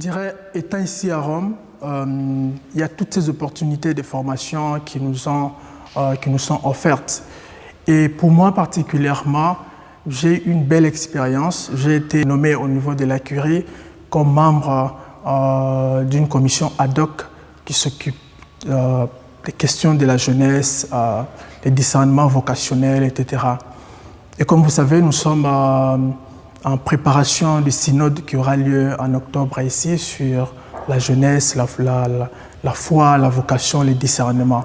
dirais, étant ici à Rome, il y a toutes ces opportunités de formation qui nous sont offertes. Et pour moi particulièrement, j'ai eu une belle expérience. J'ai été nommé au niveau de la Curie comme membre d'une commission ad hoc qui s'occupe des questions de la jeunesse, des discernements vocationnels, etc. Et comme vous savez, nous sommes en préparation du synode qui aura lieu en octobre ici sur la jeunesse, la foi, la vocation, les discernements.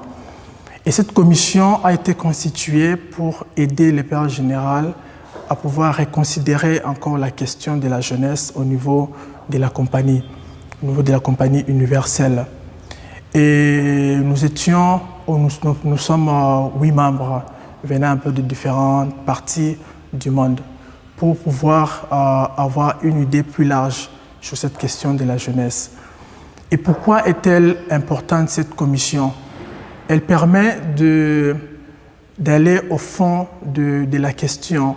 Et cette commission a été constituée pour aider les pères généraux à pouvoir reconsidérer encore la question de la jeunesse au niveau de la compagnie universelle. Et nous sommes 8 membres venant un peu de différentes parties du monde pour pouvoir avoir une idée plus large sur cette question de la jeunesse. Et pourquoi est-elle importante cette commission? Elle permet d'aller au fond de la question,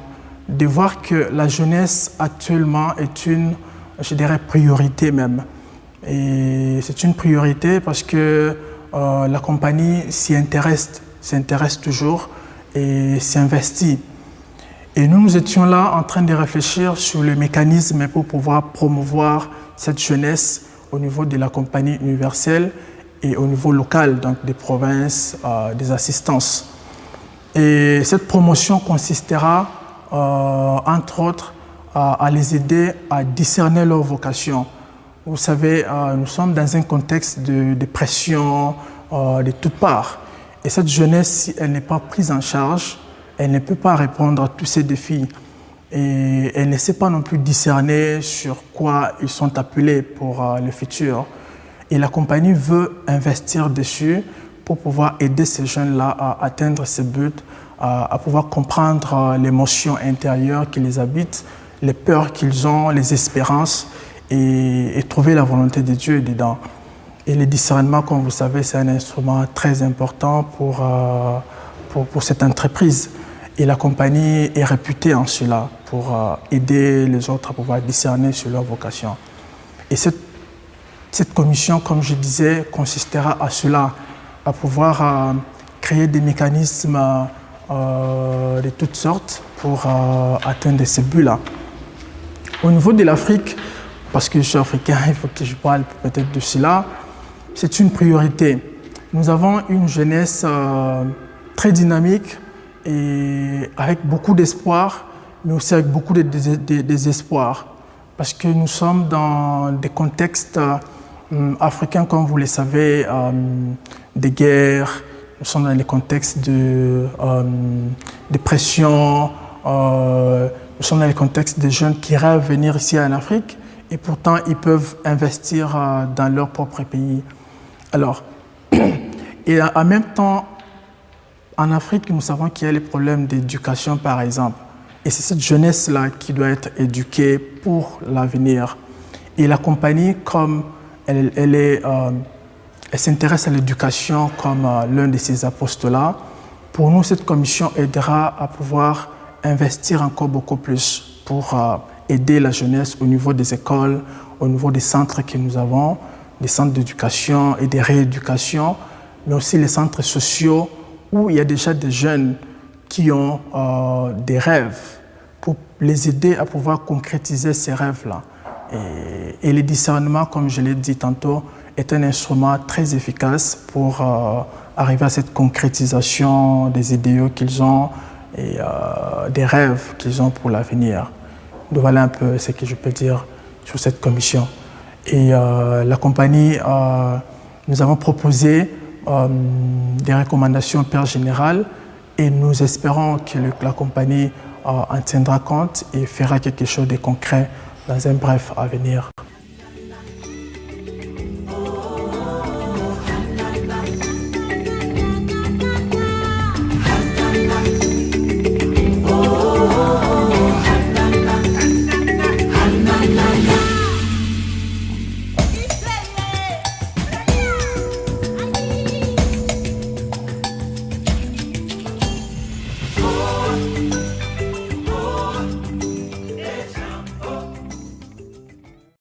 de voir que la jeunesse actuellement est une, je dirais, priorité même. Et c'est une priorité parce que la compagnie s'y s'intéresse toujours et s'investit. Et nous étions là en train de réfléchir sur le mécanisme pour pouvoir promouvoir cette jeunesse au niveau de la compagnie universelle et au niveau local, donc des provinces, des assistances. Et cette promotion consistera, entre autres, à les aider à discerner leur vocation. Vous savez, nous sommes dans un contexte de pression de toutes parts. Et cette jeunesse, si elle n'est pas prise en charge, elle ne peut pas répondre à tous ces défis. Et elle ne sait pas non plus discerner sur quoi ils sont appelés pour le futur. Et la compagnie veut investir dessus pour pouvoir aider ces jeunes-là à atteindre ces buts, à pouvoir comprendre l'émotion intérieure qui les habite, les peurs qu'ils ont, les espérances, et trouver la volonté de Dieu dedans. Et le discernement, comme vous savez, c'est un instrument très important pour cette entreprise. Et la compagnie est réputée en cela, pour aider les autres à pouvoir discerner sur leur vocation. Et cette commission, comme je disais, consistera à cela, à pouvoir créer des mécanismes de toutes sortes pour atteindre ces buts-là. Au niveau de l'Afrique, parce que je suis africain, il faut que je parle peut-être de cela, c'est une priorité. Nous avons une jeunesse très dynamique et avec beaucoup d'espoir, mais aussi avec beaucoup de désespoir. Parce que nous sommes dans des contextes africains, comme vous le savez, de guerre, nous sommes dans des contextes de pression, nous sommes dans les contextes de jeunes qui rêvent venir ici en Afrique et pourtant ils peuvent investir dans leur propre pays. Alors, et en même temps, en Afrique, nous savons qu'il y a les problèmes d'éducation, par exemple. Et c'est cette jeunesse-là qui doit être éduquée pour l'avenir. Et la compagnie, comme elle s'intéresse à l'éducation comme l'un de ses apostolats, pour nous, cette commission aidera à pouvoir investir encore beaucoup plus pour aider la jeunesse au niveau des écoles, au niveau des centres que nous avons, des centres d'éducation et de rééducation, mais aussi les centres sociaux où il y a déjà des jeunes qui ont des rêves pour les aider à pouvoir concrétiser ces rêves-là. Et le discernement, comme je l'ai dit tantôt, est un instrument très efficace pour arriver à cette concrétisation des idéaux qu'ils ont et des rêves qu'ils ont pour l'avenir. Donc voilà un peu ce que je peux dire sur cette commission. Et la compagnie, nous avons proposé des recommandations au Père général et nous espérons que la compagnie en tiendra compte et fera quelque chose de concret dans un bref avenir.